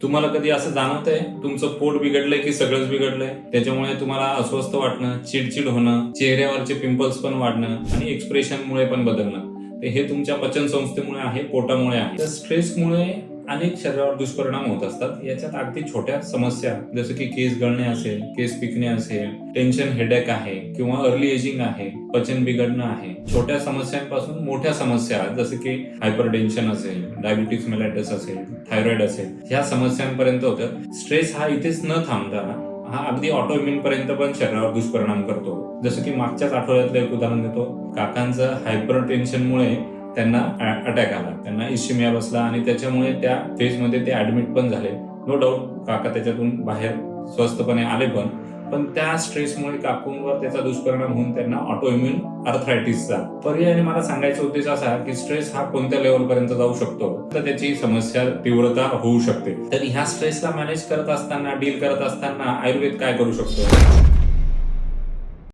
तुम्हाला कधी असं जाणवतंय तुमचं पोट बिघडलंय की सगळंच बिघडलंय? त्याच्यामुळे तुम्हाला अस्वस्थ वाटणं, चिडचिड होणं, चेहऱ्यावरचे पिंपल्स पण वाढणं आणि एक्सप्रेशनमुळे पण बदलणं. तर हे तुमच्या पचन संस्थेमुळे आहे, पोटामुळे आहे. तर स्ट्रेसमुळे अनेक शरीरावर दुष्परिणाम होत असतात. याच्यात अगदी छोट्या समस्या जसं की केस गळणे असेल, केस पिकणे असेल, टेन्शन, हेडेक आहे किंवा अर्ली एजिंग आहे, पचन बिघडणं आहे. छोट्या समस्यांपासून मोठ्या समस्या जसं की हायपरटेन्शन असेल, डायबिटीज मेलायटस असेल, थायरॉइड असेल, ह्या समस्यांपर्यंत होतं. स्ट्रेस हा इथेच न थांबता हा अगदी ऑटोइम्युन पर्यंत पण शरीरावर दुष्परिणाम करतो. जसं की मागच्याच आठवड्यातलं एक उदाहरण देतो. काकांचं हायपर टेन्शनमुळे त्यांना अटॅक आला, त्यांना इस्चिमिया बसला आणि त्याच्यामुळे त्या फेजमध्ये ते ऍडमिट पण झाले. नो डाऊट काका त्याच्यातून बाहेर स्वस्थपणे आले पण त्या स्ट्रेसमुळे काकूंवर त्याचा दुष्परिणाम होऊन त्यांना ऑटोइम्युन अर्थरायटिसचा पर्यायाने मला सांगायचा उद्देश असा की स्ट्रेस हा कोणत्या लेवलपर्यंत जाऊ शकतो तर त्याची समस्या तीव्रता होऊ शकते. तर ह्या स्ट्रेसला मॅनेज करत असताना, डील करत असताना आयुर्वेद काय करू शकतो?